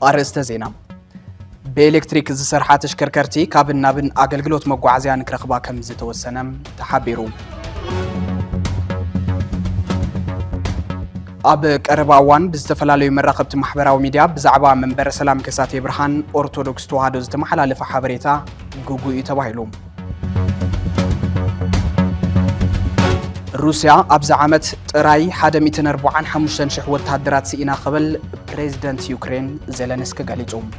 أرسته زينة بإلكتريك زسرحة تشكركرتي كابن نابن أقلقلوت مقوعزيان كرخبا كم زتوسنم تحبيرو أبك أربعوان بزتفلالي مراقبة محبراو ميديا بزعبا منبر سلام كساتي برهان أرثوذكس توهادو زتمحلال فحبريتا جوجو يتباهلوم روسيا أبز عامت راي حدا 245 شح وتهدرات سئنا قبل بريزيدنت يوكرين زيلينسكي قاليتهم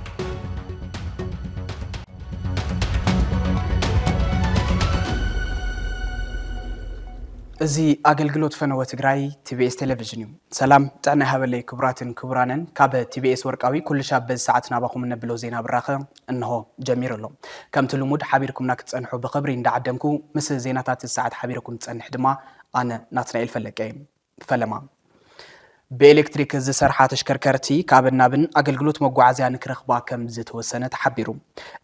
زي أقلقلوت فنوة تقراي TBS تلفزيون سلام تعنا هبلي كبراتن كبرانن كاب TBS ورقاوي كل شاب بساعتنا باخو من نبلو زينا براخة انه جميل الله كم تلمود حبيركم ناك تسنحو بخبرين دا عدمكو مثل زيناتات الساعات حبيركم تسنح دما أنا ناتنايل فلقايم فلما بإلكتريك زسرحة تشكركرتي كابن نابن أقلقلوت مقوعزيان كرخبا كم زتوسنة تحبيرو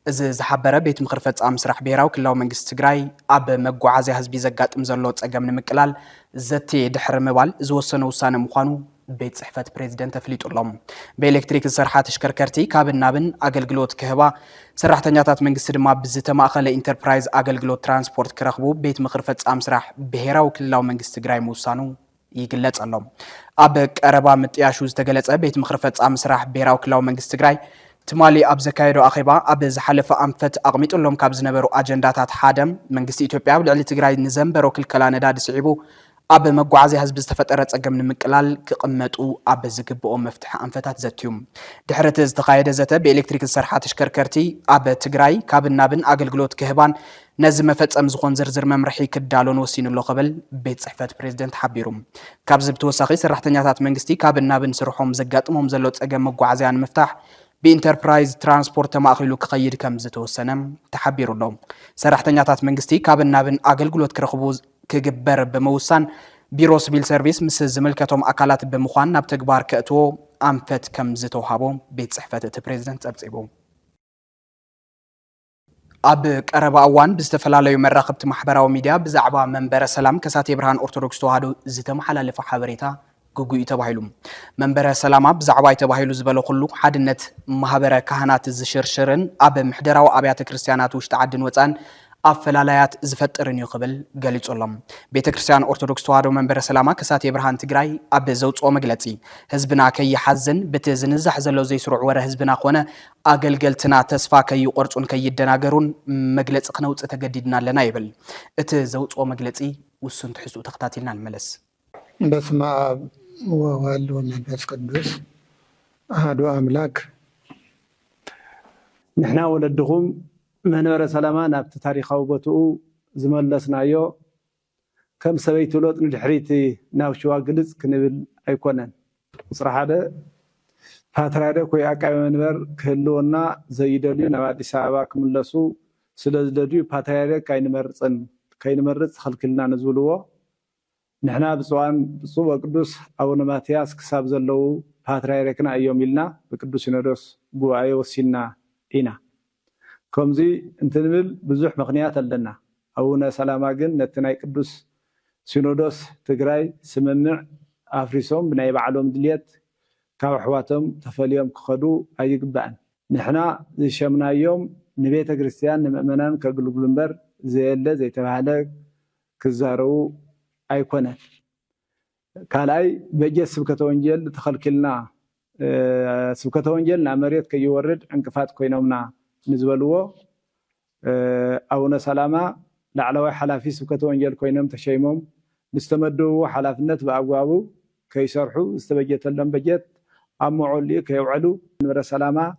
زحبرة بيت مخرفت أمسرح بيراو كلاو منقس تقراي أب مقوعزي هزبي زقات مزلوت أقامن مقلال زتي دحر مبال زوسنو وسانة مخانو بيت صحفة بريزيدنت فليت اللهم بإلكتريك زسرحة تشكركرتي كابن نابن أقلقلوت كهبا سرحتنياتات منقس دما بزتما أخلي انتربرايز أقلقلوت ترانسبورت كرخبو بيت مخرفت أمسرح بيراو كلاو منقس تقراي موسانو يقلت اللهم أبك أربعة متياشوز تجلس أبيت مخرفت أمسرح بيراو كلاو منجس تجراي تمالي أبز كايرو أخيبا أبز حلفة أمفت أغميت اللهم كابز نبرو أجندات حادم منجس إثيوبيا ولعلي تجراي نزمبرو كل كلان داد سعيبو أب مقعزي هزب استفترت أجمن مكلال كقمتو أبز جبو مفتح أنفتات زتيوم دحرت تقايد زته بإلكتريك السرحة تشكركرتي أب تجراي كاب النابن أقل جلوت كهبان نزم فتس أمزخون زرزر ممرحي كدالون وسين اللو قبل بيت صحفة بريزيدنت حبيروم كابز بتوساقي سرحتنياتات منجستي كاب النابن سرحهم زقاتهم زلوت أجم مقعزيان مفتاح بإنتربرايز ترانسبورت ماخلو كقيد كم زتوسنم تحبيرو لهم سرحتنياتات منجستي كاب النابن أقل جلوت كرخبوز كجبر بموسان بيرو سبيل سيرفيس مثل زملكتهم أكلات بمخان ناب تكبار كأتو أمفت كم زتو هابو بيت صحفة بريزيدنت أبصيبو أب قرب أوان بستفلالي مراقبة محبراو ميديا بزعبا منبر سلام كساتي برهان أرثوذكس توهادو زتمحلال فحبريتا جوجو يتباهلوم منبر سلامة بزعبا يتباهلو زبالو خلو حدنت محبرة كهنات الزشرشرن أب محدراو أبيات كريستيانات وشتعدن وطان أفلاليات زفترن يقبل قاليت الله بيت كريستيان أرثوذكس توهادو منبر سلامة كساتي برهان تجراي أب زوج أو مجلتي هزبنا كي حزن بتزنزح زلو زي سرع ورا هزبنا خونا أقلقلتنا تسفا كي يقرصون كي يدناقرون مجلس قنوت تجددنا لنا يبل زوج أو مجلتي والسن تحسوا تختاتلنا الملس بس ما ووالو منفس قدوس أحد أملاك نحنا ولدهم منبر سلامة نبت تاريخ وبتو زملسنا يو كم سويت لوط ندحريتي ناوشوا جلس كنبل أيقونن صراحة هذا فترة كوي أكاي منبر كلونا زيدليو نبات الشعب كملسو سلزدليو فترة كاين مرز خلقنا نزولوا نحنا بسوان بسوا قدوس أو نماتياس كساب زلوا فترة كنا أيام لنا بقدوس ندرس بوعي وسينا إنا كمزي انتنبل بزح مغنيات لنا أونا سلاماجن نتناي قدوس سينودوس تجراي سمنع أفريسوم بناي بعلوم دليت كاو حواتهم تفليهم كخدو أي قبان نحنا زي شمنا يوم نبيت كريستيان نمأمنان كقلوبلنبر زي اللي زي تبعلك كزارو أيقونة كالاي بيجي سبكة وانجيل تخلكلنا سبكة وانجيل نعمريت كي يورد انكفات كوينومنا نزولوه أونا سلامة لعلوي حلافي سبكة وانجيل كوينوم تشيموم نستمدوا حلافنت بأقوابو كي يشرحوا استبجت لهم بجت أمعوا لي كي يوعدوا نمر سلامة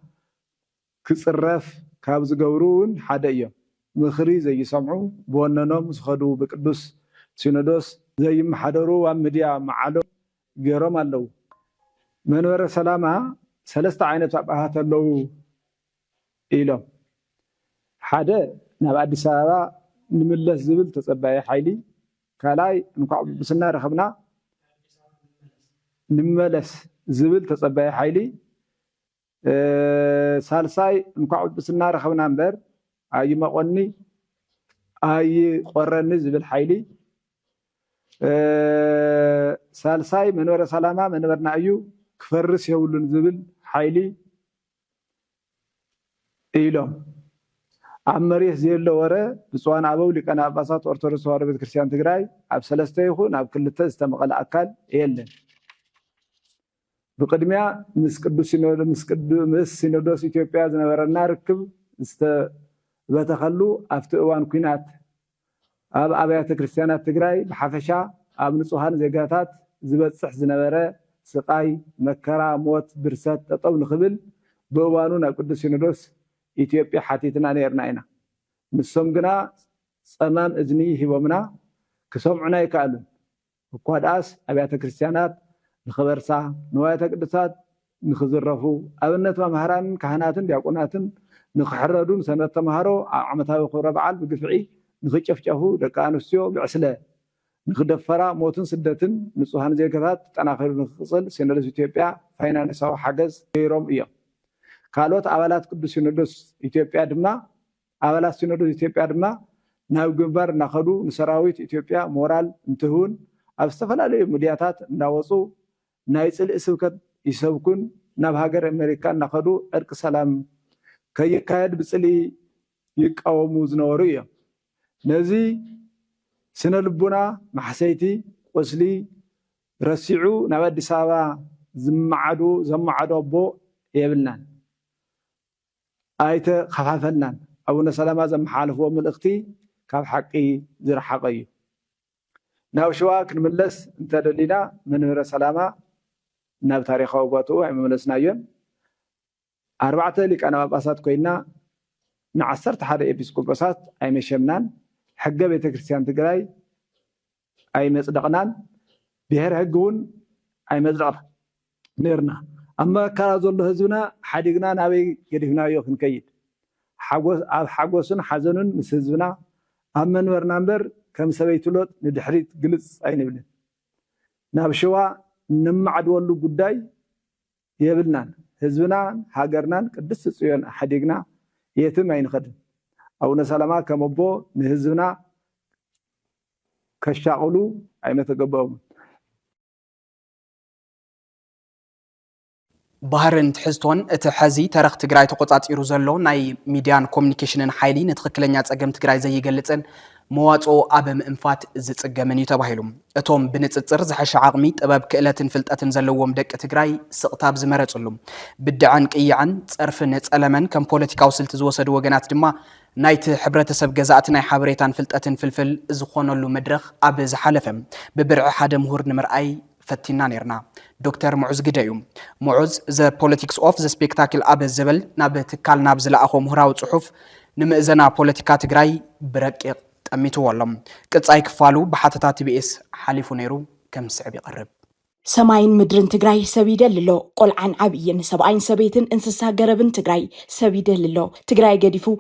كصرف كابز قورون حدايا مخري زي يسمعوا بوننهم سخدوا بقدوس سينودوس زي محضروا ومديا معلو غيرهم الله منور سلامة ثلاثه عينات أبهات الله إلهم حدا نبع أديس أبابا نملس زبل تصبعي حيلي كالاي نقع بسنا رخبنا نملس زبل تصبعي حيلي سالساي نقع بسنا رخبنا نبر أي مقوني أي قرن زبل حيلي سالساي منور سلامة منورنا أيو كفرس يولن زبل حيلي إيلهم عمريه زي اللي ورا بسوان عبو اللي كان عباسات أرثوذكس وعربية كريستيان تجراي عب سلسته يخون عب كل تستمق الأكل يلن بقدمها مس سينودوس إثيوبيا زنبرنا ركب بتخلو أفتوان كينات أب أبيات كريستيانات تجراي بحفشة أب نصوحان زجاتات زبط صح زنبرة سقاي مكرا موت برسات تطول خبل بوانونا قدس سينودوس إثيوبيا حتيتنا نيرنا نسوم جنا صمام إذني هبمنا كسمعنا يكالون وقاداس أبيات كريستيانات نخبرسا نوايا تقدسات نخزرفو أبنت ومهران كهناتن دياقوناتن نخحردون سنة تمهارو عمتها خبر بعال بقفعي نخجفجفو دكانوسيو بعسله نخدفرا موتن سدتن نصوحان زيكتات تناخر نخصل سينودوس إثيوبيا فاينانساو حجز غيرهم إياه كالوت أولاد قدس سينودوس إثيوبيا دمنا أولاد سينودوس إثيوبيا دمنا ناو جنبر ناخدو نسراويت إثيوبيا مورال انتهون أبستفلا لي مدياتات ناوصو نايصل اسوكت يسوكن ناب هاجر أمريكا ناخدو أرك سلام كي كاد بصلي يقاومو زنوريا نزي سنلبنا محسيتي وصلي رسعو ناب أديس أبابا زمعدو بو يبلنا آية خفافنا أبونا سلامة زم حالفو ملقتي كاب حقي زر حقي ناوشوا كنملس انت دلينا منهر سلامة ناب تاريخ وباتو مملسنا يوم 4 لك أنا باسات كوينا نعسرت حدا إبسكوباسات أي مشمنان حقا بيت كريستيان تقراي أي مصدقنان بهر هقون أي مصدق نيرنا أما كارازول هزونا حديقنا نابي قدفنا يوخن كيد حقوسن حزنون مسهزونا أمن ورنامبر كم سويتلوت ندحريت قلص أي نبلن نابشوا نمعد ولو قداي يبلنان هزونا هاقرنان قدس سيون حديقنا يتم أين خدم أو نسلما كمبو نهزونا كشاقلو أي متقبهم ባህርን ትሕዝቶን እቲ ሕዚ ተረኽ ትግራይ ተቆጻጺሩ ዘሎ ናይ ሚድያን ኮሙኒኬሽንን ሓይሊ ንትኽክለኛ ጸገም ትግራይ ዘይገልጽን መዋጾ ኣብ ምእንፋት ዝጽገምን እዩ ተባሂሉ እቶም ብንጽጽር ዝሓሸ ዓቕሚ ጥበብ ክእለትን ፍልጠትን ዘለዎም ደቂ ትግራይ ስቕታብ ዝመረጽሉ ብድዓን ቅይዓን ጸርፍን ጸለመን ከም ፖለቲካዊ ስልቲ ዝወሰዱ ወገናት ድማ ናይቲ ሕብረተሰብ ገዛእቲ ናይ ሓበሬታን ፍልጠትን ፍልፍል ዝኾነሉ መድረኽ ኣብ ዝሓለፈ ብብርዒ ሓደ ምሁር ንምርኣይ فتينا نيرنا دكتور معوز قدايو معوز the politics of the spectacle أبز زبل ناب تكال ناب زلا أخو مهراو صحف نمأزنا بوليتيكات جراي بركة أميتو والله كتصايك فالو بحثات TBS حليفو نيرو كم صعب يقرب سماين مدرن تجراي سبيدة للو قل عن عبيين سبعين سبيتن انسسا قربن تجراي سبيدة للو تجراي قديفو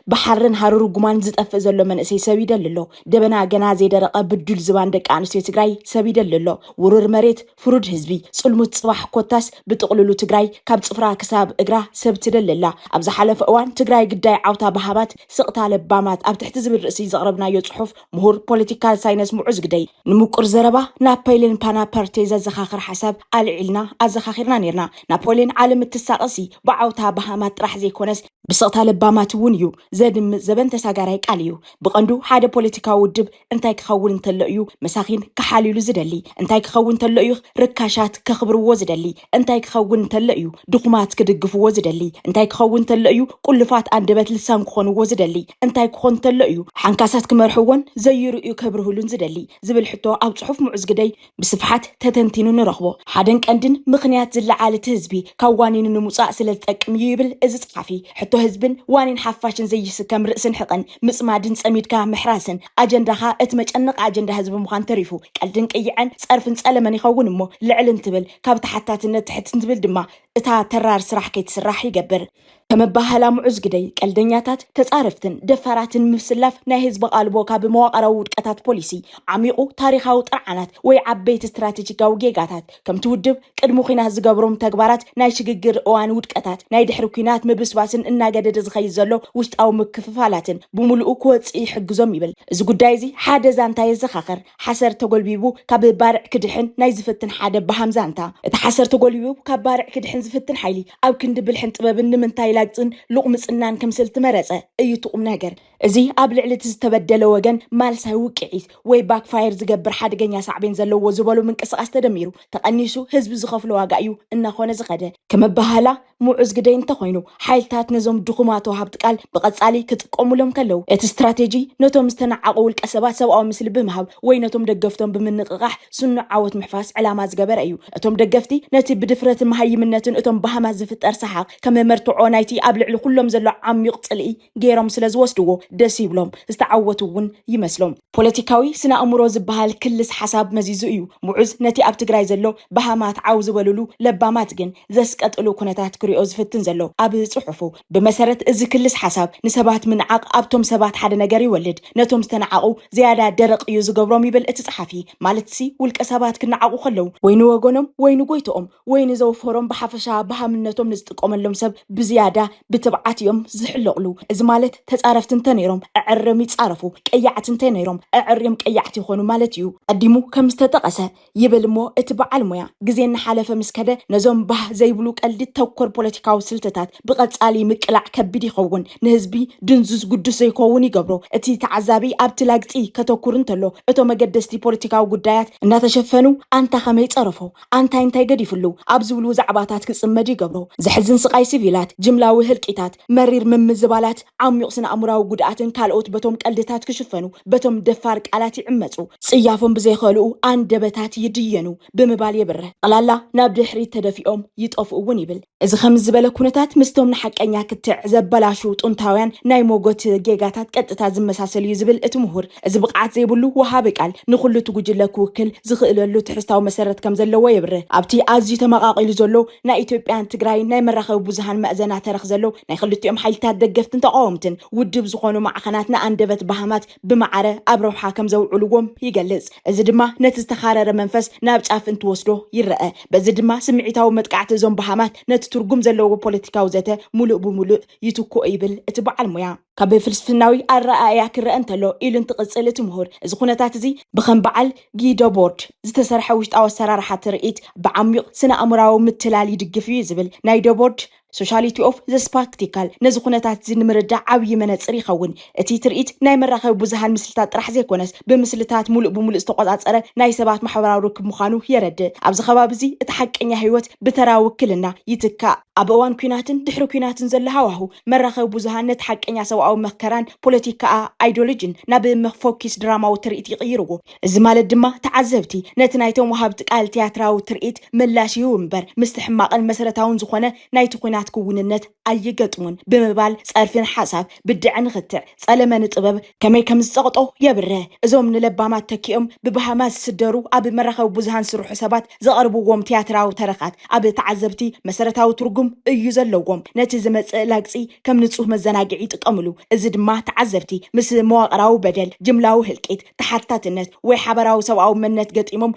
بحرن هارو جمان زت أفزلو من أسي سبيدة للو دبنا جنازة درقة بدل زبان دك عنسي تجراي سبيدة للو ورور مريت فرود حزبي صلمت صباح كوتاس بتقللو تجراي كابت صفرا كساب اجرا سبت لله أبز حلف أوان تجراي قداي عوتا بحبات سقطها لبامات أب تحت زبر رأسي زغربنا يصحف مهور بوليتيكال ساينس معوز قداي نموكر زربا نابيلين بانا بارتي زخاخر حساب العلنا أزخاخرنا نيرنا نابولين عالم التساقسي بعوتها بهامات راح زي كونس بسقطها لبامات ونيو زادم زبن تساقاريك عليو بقندو حدا بوليتيكا ودب انتاي كخول انتلقيو مساخين كحاليلو زدلي انتاي كخول انتلقيو ركاشات كخبر وزدلي انتاي كخول انتلقيو دقمات كدقف وزدلي انتاي كخول انتلقيو كل فات عندبت لسان كخون وزدلي انتاي كخون انتلقيو حنكاسات كمرحوون زي رؤيو كبرهولون زدلي زبل حتو او صحف معوز قداي بصفحات تنتينو نرخبو حدن كندن مخنيات زلعالة هزبي كوانين نموصاء سلتك ميبل ازت قافي حتو هزبن وانين حفاشن زي سكم رأسن حقن مصمادن سميدكا محراسن اجندها اتمج انق اجنده هزب مخان تريفو قلدن قيعن صرفن صلمن يخون مو لعلن تبل كاب تحتاتنت تحتن تبل دما اتا ترار سراح كيتسراح يقبر كمباهلا معوز قداي قلدنياتات تصارفتن دفراتن مفسلاف ناي هزب قالبو كاب مواقرا ودقاتات بوليسي عميقو تاريخاو طرعنات وي عبيت استراتيجيكاو جيغاتات كم تودب قدمو خينا زغبروم تغبارات ناي شغغر اوان ودقاتات ناي دحر كينات مبسباسن انا غدد زخي زلو وشطاو مكففالاتن بملؤ كوص يحجزوم يبل از غدايزي حاده زانتا يزخخر حسر تغلبيبو كاب بارع كدحن ناي زفتن حاده بهمزانتا ات حسر تغلبيبو كاب بارع كدحن ዝፍትን ሓይሊ ኣብ ክንዲ ብልሕን ጥበብን ንምንታይ ላግፅን ልቁምፅናን ከምስል ትመረፀ እዩ ትቁም ነገር እዚ ኣብ ልዕሊ ዝተበደለ ወገን ማልሳይ ውቅዒት ወይ ባክፋየር ዝገብር ሓደገኛ ሳዕቤን ዘለዎ ዝበሉ ምንቅስቃስ ተደሚሩ ተቀኒሱ ህዝቢ ዝኸፍሎ ዋጋ እዩ እናኾነ ዝኸደ ከመባህላ ሙዑዝ ግደይ እንተኮይኑ ሓይልታት ነዞም ድኹማት ወሃብቲ ቃል ብቐጻሊ ክጥቀሙሎም ከለው እቲ ስትራቴጂ ነቶም ዝተናዓቁ ውልቀ ሰባት ሰብኣዊ ምስሊ ብምሃብ ወይ ነቶም ደገፍቶም ብምንቅቃሕ ስኑ ዓወት ምሕፋስ ዕላማ ዝገበረ እዩ እቶም ደገፍቲ ነቲ ብድፍረትን መሃይምነትን እቶም ባህማት ዝፍጠር ሰሓቅ ከም መርትዖ ናይቲ ኣብ ልዕሊ ኩሎም ዘሎ ዓሚቕ ጽልኢ ገይሮም ስለ ዝወስድዎ ደስ ይብሎም ዝተዓወቱ እውን ይመስሎም ፖለቲካዊ ስነ ኣእምሮ ዝበሃል ክልስ ሓሳብ መዚዙ እዩ ሙዑዝ ነቲ ኣብ ትግራይ ዘሎ ባህማት ዓው ዝበልሉ ለባማት ግን ዘስቀጥሉ ኩነታት ክሪኦ ዝፍትን ዘሎ ኣብ ጽሑፉ ብመሰረት እዚ ክልስ ሓሳብ ንሰባት ምንዓቅ ኣብቶም ሰባት ሓደ ነገር ይወልድ ነቶም ዝተናዓቁ ዝያዳ ደረቅ እዩ ዝገብሮም ይብል እቲ ጸሓፊ ማለትሲ ውልቀ ሰባት ክናዓቁ ከለው ወይ ንወገኖም ወይ ንጎይቶኦም ወይ ንዘውፈሮም ብሓፈሻ ባህምነቶም ንዝጥቀመሎም ሰብ ብዝያዳ ብትብዓት እዮም ዝሕለቕሉ እዚ ማለት ተጻረፍቲ እንተነይሮም ኣዕርም ይጻረፉ ቀያዕቲ እንተነይሮም ኣዕርም ቀያዕቲ ይኾኑ ማለት እዩ ቀዲሙ ከም ዝተጠቀሰ ይብል ሞ እቲ በዓል ሞያ ግዜ እናሓለፈ ምስከደ ነዞም ባህ ዘይብሉ ቀልዲ ተኮር ፖለቲካዊ ስልትታት ብቐጻሊ ምቅላዕ ከቢድ ይኸውን ንህዝቢ ድንዙዝ ጉዱስ ዘይኮውን ይገብሮ እቲ ተዓዛቢ ኣብቲ ላግፂ ከተኩር እንተሎ እቶም መገደስቲ ፖለቲካዊ ጉዳያት እናተሸፈኑ አንታ ከመይ ጸረፎ አንታይ እንታይ ገዲፍሉ ኣብ ዝብሉ ዛዕባታት ክጽመድ ይገብሮ ዝሕዝን ስቃይ ሲቪላት ጅምላዊ ህልቂታት መሪር ምምዝባላት ዓሚቕ ስነ ኣእምራዊ ጉድኣትን ካልኦት በቶም ቀልድታት ክሽፈኑ በቶም ደፋር ቃላት ይዕመፁ ጽያፎም ብዘይኸልኡ አንደበታት ይድየኑ ብምባል የብረ ቀላላ ናብ ድሕሪት ተደፊኦም ይጠፍኡ እውን ይብል እዚ ከም ዝበለ ኩነታት ምስቶም ንሓቀኛ ክትዕ ዘበላሹ ጥንታውያን ናይ ሞጎት ጌጋታት ቀጥታ ዝመሳሰል እዩ ዝብል እቲ ምሁር እዚ ብቕዓት ዘይብሉ ወሃቢ ቃል ንኹሉ ትጉጅለ ክውክል ዝኽእለሉ ትሕዝታዊ መሰረት ከም ዘለዎ የብረ ኣብቲ ኣዝዩ ተመቃቂሉ ዘሎ ናይ ኢትዮጵያን ትግራይ ናይ መራኸቢ ብዙሃን መእዘና ተረኽ ዘሎ ናይ ክልቲኦም ሓይልታት ደገፍትን ተቃወምትን ውድብ ዝኾኑ ማዕኸናት ንኣንደበት ባህማት ብማዓረ ኣብ ረብሓ ከም ዘውዕልዎም ይገልጽ እዚ ድማ ነቲ ዝተኻረረ መንፈስ ናብ ጫፍ እንትወስዶ ይረአ በዚ ድማ ስምዒታዊ መጥቃዕቲ እዞም ባህማት ነቲ ትርጉም ዘለዎ ፖለቲካዊ ዘተ ሙሉእ ብሙሉእ ይትኩ ይብል እቲ በዓል ሞያ ካብ ፍልስፍናዊ ኣረኣእያ ክረአ እንተሎ ኢሉ እንትቕጽል እቲ ምሁር እዚ ኩነታት እዚ ብኸም በዓል ጊዶ ቦርድ ዝተሰርሐ ውሽጣዊ ኣሰራርሓ ትርኢት ብዓሚቕ ስነ ኣእምራዊ ምትላል ይድግፍ እዩ ዝብል ናይ ዶቦርድ ሶሻሊቲ ኦፍ ዘ ስፓክቲካል ነዚ ኩነታት እዚ ንምርዳዕ ዓብዪ መነፅር ይኸውን እቲ ትርኢት ናይ መራኸቢ ብዙሃን ምስልታት ጥራሕ ዘይኮነስ ብምስልታት ሙሉእ ብሙሉእ ዝተቆፃፀረ ናይ ሰባት ማሕበራዊ ርክብ ምዃኑ የረድእ ኣብዚ ከባቢ እዚ እቲ ሓቀኛ ህይወት ብተራ ውክልና ይትካእ ኣብ እዋን ኩናትን ድሕሪ ኩናትን ዘሎ ሃዋህው መራኸቢ ብዙሃን ነቲ ሓቀኛ ሰብኣዊ መከራን ፖለቲካ ኣይዲዮሎጂን ናብ መፎኪስ ድራማዊ ትርኢት ይቕይርዎ እዚ ማለት ድማ ተዓዘብቲ ነቲ ናይቶም ወሃብቲ ቃል ቲያትራዊ ትርኢት ምላሽ ይህቡ እምበር ምስቲ ሕማቕን መሰረታውን ዝኾነ ናይቲ ኩናት ክውንነት ኣይገጥሙን ብምባል ጸርፍን ሓሳብ ብድዕን ክትዕ ጸለመን ጥበብ ከመይ ከም ዝጸቕጦ የብረ እዞም ንለባማት ተኪኦም ብባህማ ዝስደሩ ኣብ መራኸቢ ብዙሃን ስርሑ ሰባት ዘቐርብዎም ቲያትራዊ ተረኻት ኣብ ተዓዘብቲ መሰረታዊ ትርጉም እዩ ዘለዎም ነቲ ዝመጽእ ላግፂ ከም ንጹህ መዘናግዒ ይጥቀምሉ እዚ ድማ ተዓዘብቲ ምስ መዋቕራዊ በደል ጅምላዊ ህልቂት ተሓታትነት ወይ ሓበራዊ ሰብኣዊ መንነት ገጢሞም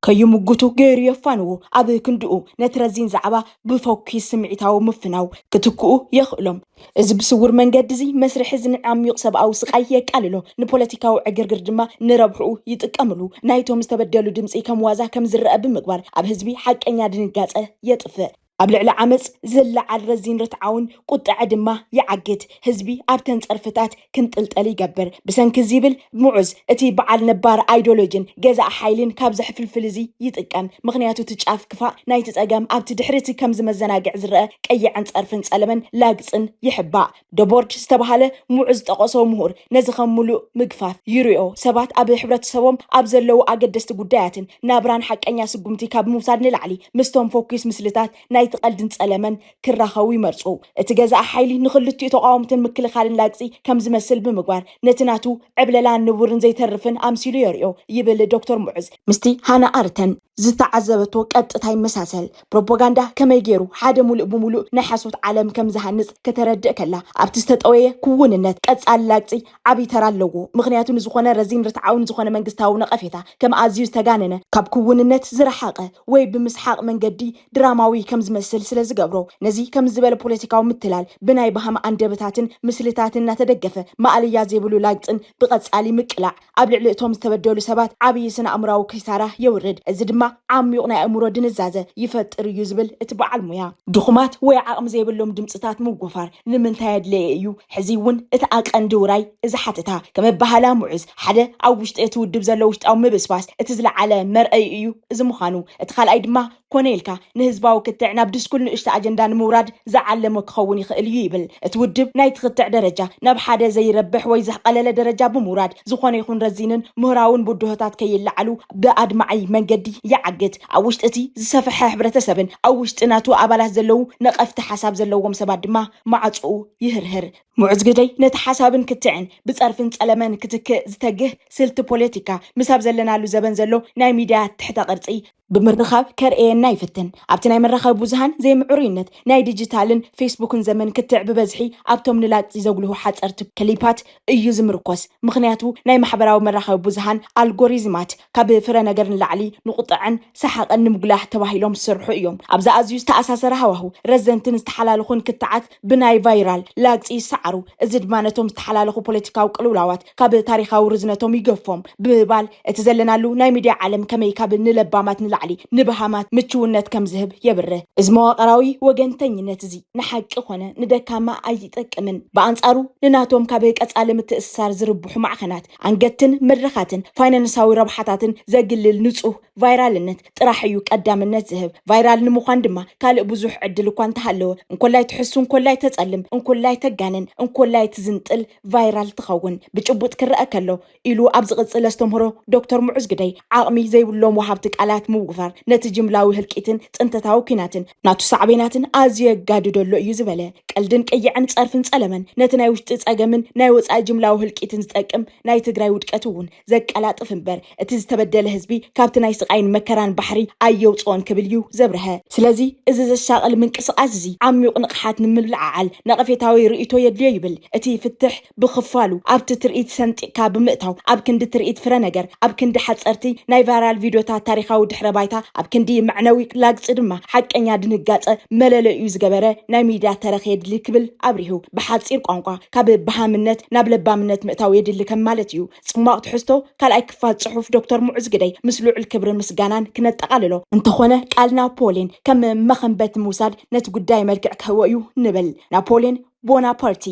ከይምጉቱ ገይሩ የፋንዎ ኣብ ክንድኡ ነቲ ረዚን ዛዕባ ብፎኪስ ስምዒታዊ ምፍናው ክትክኡ የኽእሎም እዚ ብስውር መንገዲ እዚ መስርሒ ዝንዓሚቕ ሰብኣዊ ስቃይ የቃልሎ ንፖለቲካዊ ዕግርግር ድማ ንረብሕኡ ይጥቀምሉ ናይቶም ዝተበደሉ ድምፂ ከም ዋዛ ከም ዝረአ ብምግባር ኣብ ህዝቢ ሓቀኛ ድንጋጸ የጥፍእ ኣብ ልዕሊ ዓመፅ ዝለዓል ረዚን ርትዓውን ቁጥዐ ድማ ይዓግት ህዝቢ ኣብ ተንጸርፍታት ክንጥልጠል ይገብር ብሰንኪ ዝብል ሙዑዝ እቲ በዓል ነባር ኣይዲዮሎጂን ገዛእ ሓይልን ካብ ዘሕፍልፍል እዚ ይጥቀም ምክንያቱ ትጫፍ ክፋእ ናይቲ ጸገም ኣብቲ ድሕሪት ከም ዝመዘናግዕ ዝረአ ቀይዕን ጸርፍን ጸለመን ላግፅን ይሕባእ ዶቦርድ ዝተባሃለ ሙዑዝ ጠቐሶ ምሁር ነዚ ከም ሙሉእ ምግፋፍ ይርኦ ሰባት ኣብ ሕብረተሰቦም ኣብ ዘለው ኣገደስቲ ጉዳያትን ናብራን ሓቀኛ ስጉምቲ ካብ ምውሳድ ንላዕሊ ምስቶም ፎኪስ ምስልታት ናይ قلدن سلمان كراخوي مرصو اتجازا حيلي نخلتي تقاومتن مكلخالن لاقصي كم زمسل بمغبار نتناتو عبللان نورن زي ترفن امسيلو يريو يبل دكتور معز مستي هانا ارتن زتعذبتو قطتاي مساسل بروباغاندا كما يغيرو حدا مولو بمولو نحسوت عالم كم زهنص كتردد كلا ابتستطويه كوننت قصال لاقصي عبي ترالو مخنياتو زخونه رزين رتعاون زخونه منغستاو نقفيتا كم ازيو استغاننه كاب كوننت زرحقه وي بمسحاق منغدي دراماوي كم زمسل ስለዝገብሮ ነዚ ከም ዝበለ ፖለቲካው ምትላል ብናይ ባህማ አንደበታትን ምስልታትን ተደገፈ ማአልያ ዘይብሉ ላግጥን ብቀጻሊ ምቅላዕ ኣብ ልዕሊ እቶም ዝተበደሉ ሰባት ዓብይ ስነ አምራው ክሳራ የውርድ እዚ ድማ ድማ ዓሚቕ ናይ ኣእምሮ ድንዛዘ ይፈጥር እዩ ዝብል እቲ በዓል ሞያ ድኹማት ወይ ዓቕሚ ዘይብሎም ድምፅታት ምጉፋር ንምንታይ ኣድለየ እዩ ሕዚ እውን እቲ ኣቀንዲ ውራይ እዚ ሓተታ ከም ባህላ ሙዕዝ ሓደ ኣብ ውሽጢ እቲ ውድብ ዘሎ ውሽጣዊ ምብስባስ እቲ ዝለዓለ መርአይ እዩ እዚ ምዃኑ እቲ ካልኣይ ድማ ኮነልካ ንህዝባዊ ክትዕ ናብ ድስኩል ንእሽተ ኣጀንዳ ንምውራድ ዝዓለመ ክኸውን ይኽእል እዩ ይብል እቲ ውድብ ናይ ትኽትዕ ደረጃ ናብ ሓደ ዘይረብሕ ወይ ዝቀለለ ደረጃ ብምውራድ ዝኾነ ይኹን ረዚንን ምህራውን ቡድሆታት ከይለዓሉ ብኣድማዓይ መንገዲ ይዓግት ኣብ ውሽጢ እቲ ዝሰፍሐ ሕብረተሰብን ኣብ ውሽጢ ናቱ ኣባላት ዘለው ነቐፍቲ ሓሳብ ዘለዎም ሰባት ድማ ማዕፅኡ ይህርህር ሙዕዝ ግደይ ነቲ ሓሳብን ክትዕን ብፀርፍን ፀለመን ክትክእ ዝተግህ ስልቲ ፖለቲካ ምሳብ ዘለናሉ ዘበን ዘሎ ናይ ሚድያ ትሕተ ቅርፂ ብምርኻብ ከርኤና ይፍትን ኣብቲ ናይ መራኸቢ ብዙሃን ዘይምዕሩይነት ናይ ዲጂታልን ፌስቡክን ዘመን ክትዕ ብበዝሒ ኣብቶም ንላፅቲ ዘጉልሁ ሓፀርቲ ክሊፓት እዩ ዝምርኮስ ምክንያቱ ናይ ማሕበራዊ መራኸቢ ብዙሃን ኣልጎሪዝማት ካብ ፍረ ነገር ንላዕሊ ንቁጥዕን ሰሓቐን ንምጉላሕ ተባሂሎም ዝሰርሑ እዮም ኣብዛ ኣዝዩ ዝተኣሳሰረ ሃዋህው ረዘንትን ዝተሓላለኹን ክትዓት ብናይ ቫይራል ላፅቲ ይሰዓሩ እዚ ድማ ነቶም ዝተሓላለኹ ፖለቲካዊ ቅልውላዋት ካብ ታሪኻዊ ርዝነቶም ይገፎም ብምባል እቲ ዘለናሉ ናይ ሚድያ ዓለም ከመይ ካብ ንለባማት ንላዕሊ ንበሃማት ምችውነት ከም ዝህብ የብርህ እዚ መዋቕራዊ ወገንተኝነት እዚ ንሓቂ ኮነ ንደካማ ኣይጠቅምን በኣንጻሩ ንናቶም ካብ ቀጻሊ ምትእስሳር ዝርብሑ ማዕኸናት አንገትን መድረኻትን ፋይናንሳዊ ረብሓታትን ዘግልል ንጹህ ቫይራልነት ጥራሕ እዩ ቀዳምነት ዝህብ ቫይራል ንምዃን ድማ ካልእ ብዙሕ ዕድል እኳ እንተሃለወ እንኮላይ ትሕሱ እንኮላይ ተጸልም እንኮላይ ተጋነን እንኮላይ ትዝንጥል ቫይራል ትኸውን ብጭቡጥ ክርአ ከሎ ኢሉ ኣብ ዝቕጽል ኣስተምህሮ ዶክተር ሙዕዝ ግደይ ዓቕሚ ዘይብሎም ወሃብቲ ቃላት ምውግፋር ነቲ ጅምላዊ ህልቂትን ጥንተታዊ ኩናትን ናቱ ሳዕቤናትን ኣዝዩ የጋድደሎ እዩ ዝበለ ቀልድን ቀይዕን ፀርፍን ፀለመን ነቲ ናይ ውሽጢ ፀገምን ናይ ወፃኢ ጅምላዊ ህልቂትን ዝጠቅም ናይ ትግራይ ውድቀት እውን ዘቀላጥፍ እምበር እቲ ዝተበደለ ህዝቢ ካብቲ ናይ ስቃይን መከራን ባሕሪ ኣየውፅኦን ክብል እዩ ዘብርሀ ስለዚ እዚ ዘሻቀል ምንቅስቃስ እዚ ዓሚቕ ንቕሓት ንምልዓዓል ነቐፌታዊ ርእይቶ የድልዮ ይብል እቲ ፍትሕ ብኽፋሉ ኣብቲ ትርኢት ሰንጢቕካ ብምእታው ኣብ ክንዲ ትርኢት ፍረ ነገር ኣብ ክንዲ ሓፀርቲ ናይ ቫይራል ቪድዮታት ታሪኻዊ ድሕረ ባይታ ኣብ ክንዲ መዕነዊ ላግፂ ድማ ሓቀኛ ድንጋፀ መለለዩ ዝገበረ ናይ ሚድያ ተረኽ የድሊ ክብል ኣብሪሁ ብሓፂር ቋንቋ ካብ በሃምነት ናብ ለባምነት ምእታው የድሊ ከም ማለት እዩ ጽማቕ ትሕዝቶ ካልኣይ ክፋል ጽሑፍ ዶክተር ሙዕዝ ግደይ ምስ ልዑል ክብርን ምስጋናን ክነጠቃልሎ እንተኾነ ቃል ናፖሌን ከም መኸንበት ምውሳድ ነቲ ጉዳይ መልክዕ ክህቦ እዩ ንብል ናፖሌን ቦናፓርቲ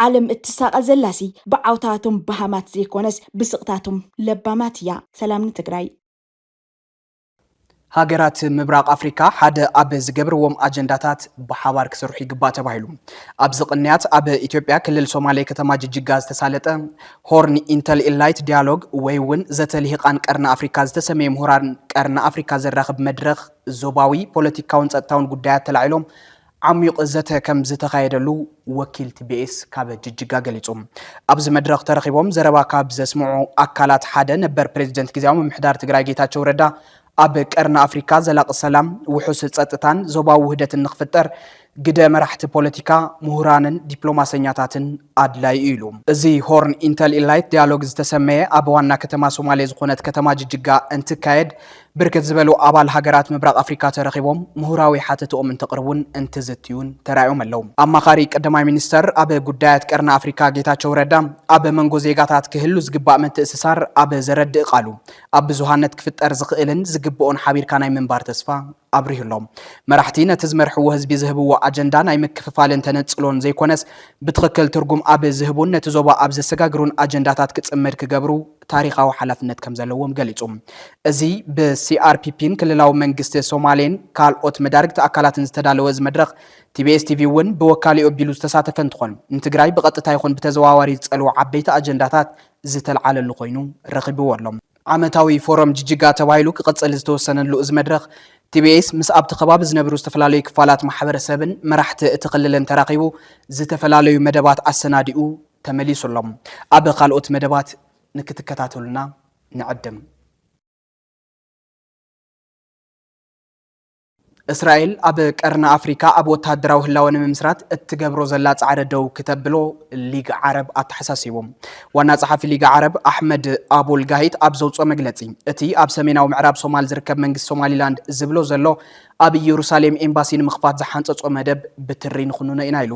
ዓለም እትሳቀ ዘላሲ ብዓውታቶም በሃማት ዘይኮነስ ብስቕታቶም ለባማት እያ ሰላም ንትግራይ ሃገራት ምብራቅ አፍሪካ ሓደ ኣብ ዝገብርዎም አጀንዳታት ብሓባር ክሰርሑ ይግባእ ተባሂሉ ኣብዚ ቅንያት ኣብ ኢትዮጵያ ክልል ሶማሌ ከተማ ጅጅጋ ዝተሳለጠ ሆርን ኢንተል ኢላይት ዲያሎግ ወይ እውን ዘተልሂቃን ቀርና አፍሪካ ዝተሰመየ ምሁራን ቀርና አፍሪካ ዘራኽብ መድረኽ ዞባዊ ፖለቲካውን ጸጥታውን ጉዳያት ተላዒሎም ዓሚቕ ዘተ ከም ዝተኻየደሉ ወኪል ቲቢኤስ ካብ ጅጅጋ ገሊጹ ኣብዚ መድረኽ ተረኺቦም ዘረባ ካብ ዘስምዑ ኣካላት ሓደ ነበር ፕሬዚደንት ግዚያዊ ምምሕዳር ትግራይ ጌታቸው ረዳ ኣብ ቀርና አፍሪካ ዘላቂ ሰላም ውሑስ ጸጥታን ዞባዊ ውህደትን ንኽፍጠር ግደ መራሕቲ ፖለቲካ ምሁራንን ዲፕሎማሰኛታትን ኣድላይ ኢሉ እዚ ሆርን ኢንተል ኢላይት ዲያሎግ ዝተሰመየ ኣብ ዋና ከተማ ሶማሌ ዝኾነት ከተማ ጅጅጋ እንትካየድ ብርክት ዝበሉ ኣባል ሃገራት ምብራቅ አፍሪካ ተረኺቦም ምሁራዊ ሓተትኦም እንተቕርቡን እንትዝትዩን ተራእዮም ኣለው ኣማኻሪ ቀዳማይ ሚኒስተር ኣብ ጉዳያት ቀርና አፍሪካ ጌታቸው ረዳ ኣብ መንጎ ዜጋታት ክህሉ ዝግባእ ምትእስሳር ኣብ ዘረድእ ቃሉ ኣብ ብዙሃነት ክፍጠር ዝኽእልን ዝግብኦን ሓቢርካ ናይ ምንባር ተስፋ ኣብሪህሎም መራሕቲ ነቲ ዝመርሕዎ ህዝቢ ዝህብዎ ኣጀንዳ ናይ ምክፍፋልን ተነፅሎን ዘይኮነስ ብትኽክል ትርጉም ኣብ ዝህቡን ነቲ ዞባ ኣብ ዘሰጋግሩን ኣጀንዳታት ክጽምድ ክገብሩ ታሪኻዊ ሓላፍነት ከም ዘለዎም ገሊጹ እዚ ብሲአርፒፒን ክልላዊ መንግስቲ ሶማሌን ካልኦት መዳርግቲ ኣካላትን ዝተዳለወ መድረኽ ቲቢኤስ ቲቪ እውን ብወካሊኡ ቢሉ ዝተሳተፈ እንትኾን ንትግራይ ብቐጥታ ይኹን ብተዘዋዋሪ ዝጸልዉ ዓበይቲ ኣጀንዳታት ዝተልዓለሉ ኮይኑ ረኺብዎ ኣሎም ዓመታዊ ፎረም ጅጅጋ ተባሂሉ ክቕጽል ዝተወሰነሉ እዚ መድረኽ ቲቢኤስ ምስ ኣብቲ ከባቢ ዝነብሩ ዝተፈላለዩ ክፋላት ማሕበረሰብን መራሕቲ እቲ ክልልን ተራኺቡ ዝተፈላለዩ መደባት ኣሰናዲኡ ተመሊሱሎም ኣብ ካልኦት መደባት ንክትከታተሉና ንዕድም እስራኤል ኣብ ቀርና አፍሪካ ኣብ ወታደራዊ ህላወ ንምምስራት እትገብሮ ዘላ ጻዕሪ ደው ከተብሎ ሊግ ዓረብ ኣተሓሳሲቦም ዋና ጸሓፊ ሊግ ዓረብ ኣሕመድ አቡል ጋሂት ኣብ ዘውፅኦ መግለጺ እቲ ኣብ ሰሜናዊ ምዕራብ ሶማል ዝርከብ መንግስቲ ሶማሊላንድ ዝብሎ ዘሎ ኣብ ኢየሩሳሌም ኤምባሲ ንምኽፋት ዝሓንፀጾ መደብ ብትሪ ንኹኑነ ኢና ኢሉ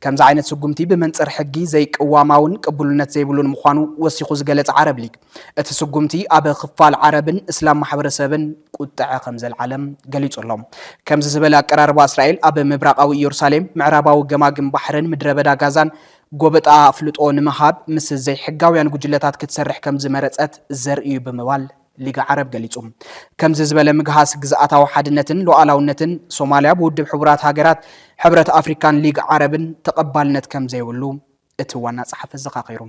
ከምዚ ዓይነት ስጉምቲ ብመንፅር ሕጊ ዘይቅዋማውን ቅቡልነት ዘይብሉን ምዃኑ ወሲኹ ዝገለጸ ዓረብ ሊግ እቲ ስጉምቲ ኣብ ክፋል ዓረብን እስላም ማሕበረሰብን ቁጥዐ ከም ዘልዓለም ገሊጹ ኣሎ ከምዚ ዝበለ ኣቀራርባ እስራኤል ኣብ ምብራቃዊ ኢየሩሳሌም ምዕራባዊ ገማግም ባሕርን ምድረ በዳ ጋዛን ጎበጣ ኣፍልጦ ንምሃብ ምስ ዘይሕጋውያን ጉጅለታት ክትሰርሕ ከም ዝመረፀት ዘርእዩ ብምባል ሊጋ ዓረብ ገሊጹ ከምዚ ዝበለ ምግሃስ ግዝኣታዊ ሓድነትን ሉዓላውነትን ሶማልያ ብውድብ ሕቡራት ሃገራት ሕብረት ኣፍሪካን ሊግ ዓረብን ተቐባልነት ከም ዘይብሉ እቲ ዋና ጸሓፊ ዘኻኺሩ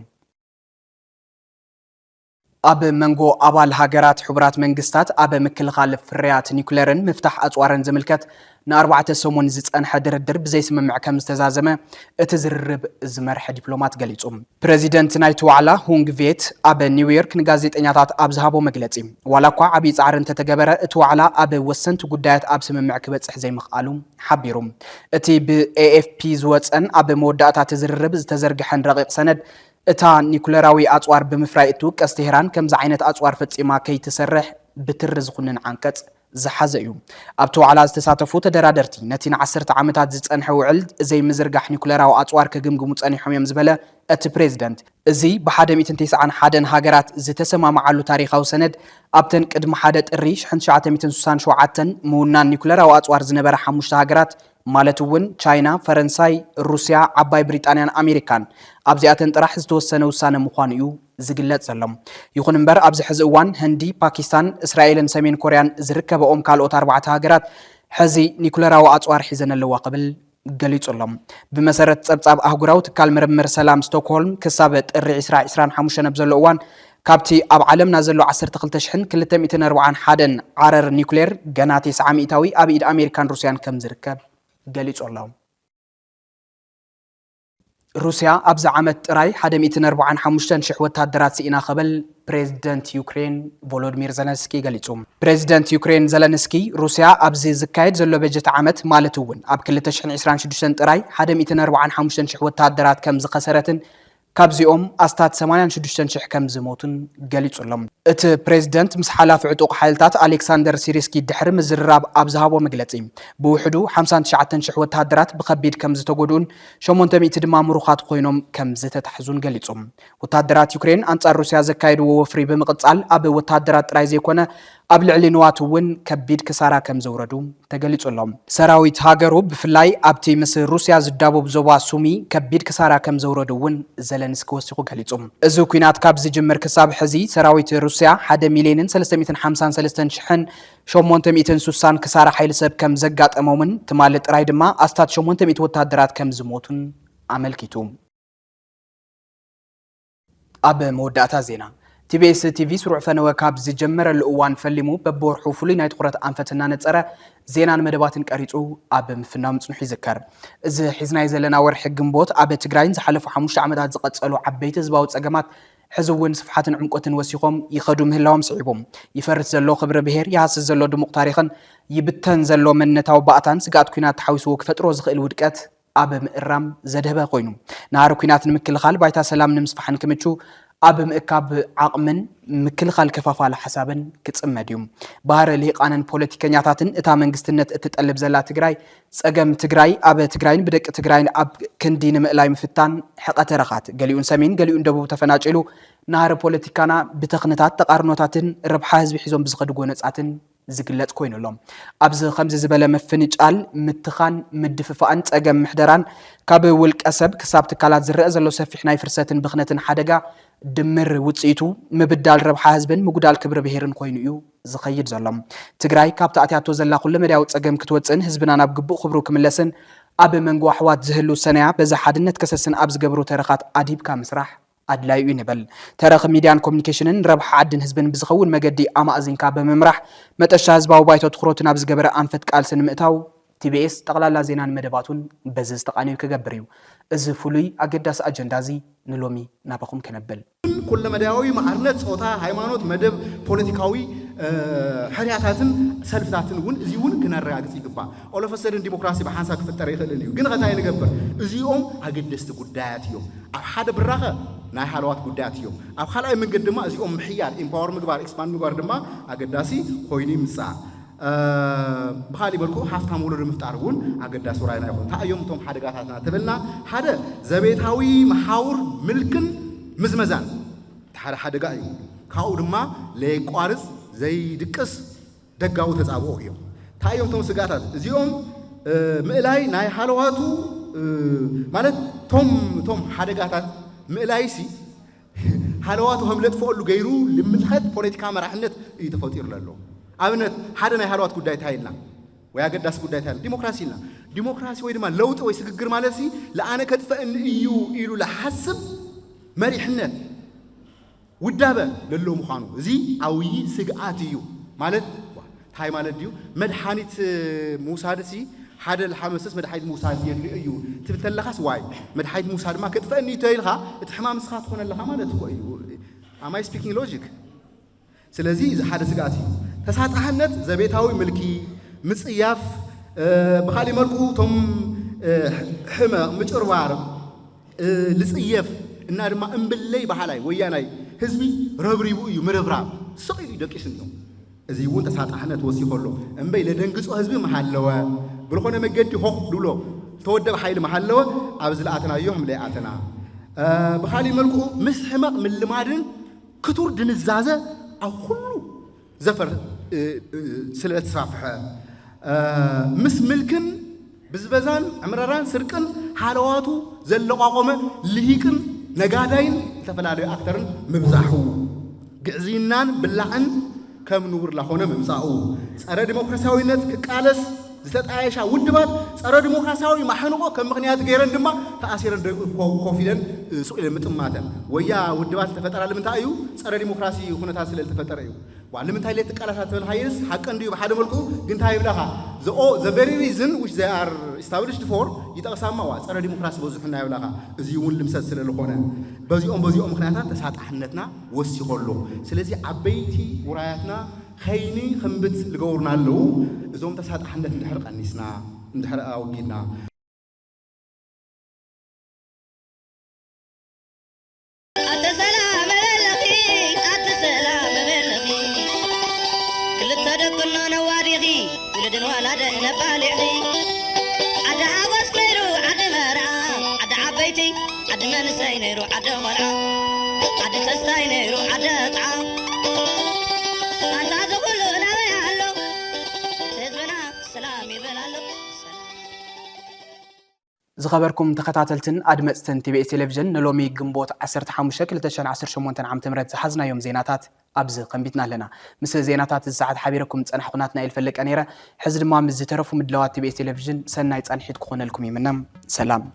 ኣብ መንጎ ኣባል ሃገራት ሕቡራት መንግስታት ኣብ ምክልኻል ፍርያት ኒውክሌርን ምፍታሕ ኣጽዋርን ዝምልከት ን4 ሰሙን ዝጸንሐ ድርድር ብዘይ ስምምዕ ከም ዝተዛዘመ እቲ ዝርርብ ዝመርሐ ዲፕሎማት ገሊጹ ፕሬዚደንት ናይቲ ዋዕላ ሁንግ ቬት ኣብ ኒውዮርክ ንጋዜጠኛታት ኣብ ዝሃቦ መግለጺ ዋላ እኳ ዓብዪ ጻዕሪ እንተተገበረ እቲ ዋዕላ ኣብ ወሰንቲ ጉዳያት ኣብ ስምምዕ ክበጽሕ ዘይምኽኣሉ ሓቢሩ እቲ ብኤኤፍፒ ዝወፀን ኣብ መወዳእታ ዝርርብ ዝተዘርግሐን ረቂቕ ሰነድ እታ ኒውክሌራዊ ኣጽዋር ብምፍራይ እትውቀስ ቴህራን ከምዚ ዓይነት ኣጽዋር ፈጺማ ከይትሰርሕ ብትሪ ዝኹንን ዓንቀጽ ዝሓዘ እዩ ኣብቲ ዋዕላ ዝተሳተፉ ተደራደርቲ ነቲ ን10 ዓመታት ዝጸንሐ ውዕል ዘይምዝርጋሕ ኒውክሌራዊ ኣጽዋር ከግምግሙ ጸኒሖም እዮም ዝበለ እቲ ፕሬዚደንት እዚ ብ191 ሃገራት ዝተሰማምዓሉ ታሪኻዊ ሰነድ ኣብተን ቅድሚ 1 ጥሪ 1967 ምውናን ኒውክሌራዊ ኣጽዋር ዝነበረ 5 ሃገራት ማለት እውን ቻይና ፈረንሳይ ሩስያ ዓባይ ብሪጣንያን ኣሜሪካን ኣብዚኣተን ጥራሕ ዝተወሰነ ውሳነ ምዃኑ እዩ ዝግለጽ ዘሎ ይኹን እምበር ኣብዚ ሕዚ እዋን ህንዲ ፓኪስታን እስራኤልን ሰሜን ኮርያን ዝርከበኦም ካልኦት 4 ሃገራት ሕዚ ኒውክሌራዊ ኣጽዋር ሒዘን ኣለዋ ቅብል ገሊጹ ኣሎ ብመሰረት ጸብጻብ ኣህጉራዊ ትካል ምርምር ሰላም ስቶክሆልም ክሳብ ጥሪ 2025 ኣብ ዘሎ እዋን ካብቲ ኣብ ዓለምና ዘሎ 12241 ዓረር ኒውክሌር ገና 900ታዊ ኣብ ኢድ ኣሜሪካን ሩስያን ከም ዝርከብ ገሊጹ ኣሎ ሩስያ ኣብዚ ዓመት ጥራይ 145,000 ወታደራት ሲኢና ኸበል ፕሬዚደንት ዩክሬን ቮሎዲሚር ዘለንስኪ ገሊጹ ፕሬዚደንት ዩክሬን ዘለንስኪ ሩስያ ኣብዚ ዝካየድ ዘሎ በጀት ዓመት ማለት እውን ኣብ 2026 ጥራይ 145,000 ወታደራት ከም ዝኸሰረትን ካብዚኦም ኣስታት 86,000 ከም ዝሞቱን ገሊጹሎም እቲ ፕሬዚደንት ምስ ሓላፊ ዕጡቕ ሓይልታት ኣሌክሳንደር ሲሪስኪ ድሕሪ ምዝርራብ ኣብ ዝሃቦ መግለጺ ብውሕዱ 59,000 ወታደራት ብኸቢድ ከም ዝተጎድኡን 800 ድማ ምሩኻት ኮይኖም ከም ዝተታሕዙን ገሊጹ ወታደራት ዩክሬን ኣንጻር ሩስያ ዘካየድዎ ወፍሪ ብምቕጻል ኣብ ወታደራት ጥራይ ዘይኮነ ኣብ ልዕሊ ንዋት እውን ከቢድ ክሳራ ከም ዘውረዱ ተገሊጹሎም ሰራዊት ሃገሩ ብፍላይ ኣብቲ ምስ ሩስያ ዝዳቦብ ዞባ ሱሚ ከቢድ ክሳራ ከም ዘውረዱ እውን ዘለንስኪ ወሲኹ ገሊጹ እዚ ኩናት ካብ ዝጅምር ክሳብ ሕዚ ሰራዊት ሩስያ 1,353,860 ክሳራ ሓይሊ ሰብ ከም ዘጋጠሞምን ትማሊ ጥራይ ድማ ኣስታት 800 ወታደራት ከም ዝሞቱን ኣመልኪቱ ኣብ መወዳእታ ዜና ቲቢኤስ ቲቪ ስሩዕ ፈነወ ካብ ዝጀመረሉ እዋን ፈሊሙ በብወርሑ ፍሉይ ናይ ትኹረት ኣንፈትና ነፀረ ዜናን መደባትን ቀሪጹ ኣብ ምፍናው ምጽኑሕ ይዝከር እዚ ሒዝናይ ዘለና ወርሒ ግንቦት ኣብ ትግራይን ዝሓለፉ 5 ዓመታት ዝቐጸሉ ዓበይቲ ህዝባዊ ጸገማት ሕዚ እውን ስፍሓትን ዕምቆትን ወሲኾም ይኸዱ ምህላዎም ስዒቦም ይፈርስ ዘሎ ክብሪ ብሄር ይሃስስ ዘሎ ድሙቕ ታሪኽን ይብተን ዘሎ መንነታዊ ባእታን ስጋት ኩናት ተሓዊስዎ ክፈጥሮ ዝኽእል ውድቀት ኣብ ምእራም ዘደህበ ኮይኑ ናሃሪ ኩናት ንምክልኻል ባይታ ሰላም ንምስፋሕን ክምቹ ኣብ ምእካብ ዓቕምን ምክልኻል ከፋፋለ ሓሳብን ክጽመድ እዩ ባህረ ልሂቃንን ፖለቲከኛታትን እታ መንግስትነት እትጠልብ ዘላ ትግራይ ጸገም ትግራይ ኣብ ትግራይን ብደቂ ትግራይን ኣብ ክንዲ ንምእላይ ምፍታን ሕቐተ ረኻት ገሊኡን ሰሜን ገሊኡን ደቡብ ተፈናጭሉ ናሃሪ ፖለቲካና ብተኽንታት ተቃርኖታትን ርብሓ ህዝቢ ሒዞም ብዝኸድጎ ነጻትን ዝግለጽ ኮይኑሎም ኣብዚ ከምዚ ዝበለ መፍንጫል ምትኻን ምድፍፋእን ጸገም ምሕደራን ካብ ውልቀ ሰብ ክሳብ ትካላት ዝረአ ዘሎ ሰፊሕ ናይ ፍርሰትን ብኽነትን ሓደጋ ድምር ውጽኢቱ ምብዳል ረብሓ ህዝብን ምጉዳል ክብሪ ብሄርን ኮይኑ እዩ ዝኸይድ ዘሎ ትግራይ ካብ ተኣትያቶ ዘላ ኩሉ መድያዊ ጸገም ክትወፅን ህዝብና ናብ ግቡእ ክብሩ ክምለስን ኣብ መንጎ ኣሕዋት ዝህሉ ሰነያ በዛ ሓድነት ከሰስን ኣብ ዝገብሩ ተረኻት ኣዲብካ ምስራሕ ኣድላዩ ንበል ተረኽ ሚድያን ኮሙኒኬሽንን ረብሓ ዓድን ህዝብን ብዝኸውን መገዲ ኣማእዚንካ ብምምራሕ መጠሻ ህዝባዊ ባይቶ ትኹረቱን ኣብ ዝገበረ ኣንፈት ቃልስን ምእታው ቲቢኤስ ጠቕላላ ዜናን መደባቱን በዚ ዝተቃነዩ ክገብር እዩ እዚ ፍሉይ ኣገዳሲ ኣጀንዳ እዚ ንሎሚ ናባኹም ከነብል ኩሉ መድያዊ ማዕርነት ጾታ ሃይማኖት መደብ ፖለቲካዊ ሕርያታትን ሰልፍታትን እውን እዚውን ክነረጋግጽ ይግባእ ኦሎፈሰድን ዲሞክራሲ ብሓንሳብ ክፍጠር ይኽእል እዩ ግን ኸታይ ንገብር እዚኦም ኣገደስቲ ጉዳያት እዮም ኣብ ሓደ ብራኸ ናይ ሓለዋት ጉዳያት እዮም ኣብ ካልኣይ መንገዲ ድማ እዚኦም ምሕያድ ኢምፓወር ምግባር ኤክስፓንድ ምግባር ድማ ኣገዳሲ ኮይኑ ይምጻእ بخالي بركو حافظ مولود مفتارون عقد سوراينا يكون تأيوم توم حدا قاتنا تبلنا حدا زبيتاوي محاور ملكن مزمزان حدا قايو كاود ما لقارص زي دكس دقاو تزابو يوم تأيوم توم سقاتات زيوم ملاي ناي حلواتو مالت توم حدا قاتات ملايسي حلواتو هم لتفقلوا غيرو لملخت بوليتيكا مراحنت يتفوتير لالو أبنت حدا ناي حلوات قداي تايلنا ويا قداس قداي تايلنا ديمقراسي لنا ديمقراسي ويدما لوط وي سغغر مالسي لأنا كتفأن إيو إيلو لحسب مريحنت ودابه للو مخانو زي أوي سقات إيو مالت هاي مالت ديو مدحانيت موسادسي حدا الحماسس مدحايت موساد يلي إيو تبتلخاس واي مدحايت موساد ما كتفأني تايلها اتحمام سخات خون لها مالت هو إيو am I speaking logic ስለዚህ حدا سقاتي تسعات أحنت زبيتاوي ملكي مصياف بخالي ملكو توم حما مجربار لصيف እና ድማ እንብለይ ባህላይ ወያናይ ህዝቢ ረብሪቡ እዩ ምርብራብ ሰቂሉ ደቂስን ነው እዚ ወን ተሳጣህነት ወሲኾሎ እንበይ ለደንግጾ ህዝቢ መሐለወ ብልኾነ መገዲ ሆ ድሎ ተወደበ ኃይል መሐለወ ኣብዝ ለአተናዮ ህምለይ አተና በኻሊ መልኩ ምስ ሕማቅ ምልማድን ክቱር ድንዛዘ ኣብ ሁሉ ዘፈር ስለተሳፍሐ ምስ ምልክን ብዝበዛን ዕምራራን ስርቅን ሓለዋቱ ዘለቋቆመ ልሂቅን ነጋዳይን ተፈላለዩ አክተርን ምብዛሑ ግዕዚናን ብላዕን ከም ንውር ላኾነ ምምጻኡ ጸረ ዲሞክራሲያዊነት ክቃለስ ዝተጣየሻ ውድባት ጸረ ዲሞክራሲያዊ ማሕንቆ ከም ምኽንያት ገይረን ድማ ተኣሲረን ኮፊደን ሱቂለን ምጥማተን ወያ ውድባት ተፈጠራ ለምንታይ እዩ ጸረ ዲሞክራሲ ሁነታ ስለ ተፈጠረ እዩ ዋለምንታይ ለይ ተቃላሳት ተበል ሃይስ ሐቀን ዲዩ በሓደ መልኩ ግን ታይ ብለኻ the very reason which they are established for ይጠቅሳማ ዋ ጸረ ዲሞክራሲ በዙሕና ይብለኻ እዚ እውን ልምሰት ስለ ለኾነ በዚኦም ምኽንያታት ተሳጣሕነትና ወሲኾሎ ስለዚህ ዓበይቲ ውራያትና خيني خنبت لجورنا له إذا تساعد حنا ندحرق النسنا ندحرق أوجينا أتسلام بالخي أتسلام بالخي كل تدقنا نواريخي ولدن ولد نبالغي عد عوس نيرو عد مرعى عد عبيتي عد منسي نيرو عد مرعى عد تستاي نيرو عد طعام زخبركم تخطاتلتن أدمتن تبي تلفزيون نلومي جنبوت 15 2018 عام تمرت حزنا يوم زيناتات أبز قنبتنا لنا مثل زيناتات الساعات حبيركم تنحقناتنا الفلك أنيرة حزر ما مزترفوا مدلوات تبي تلفزيون سنة يتنحيد كون لكم يمنام سلام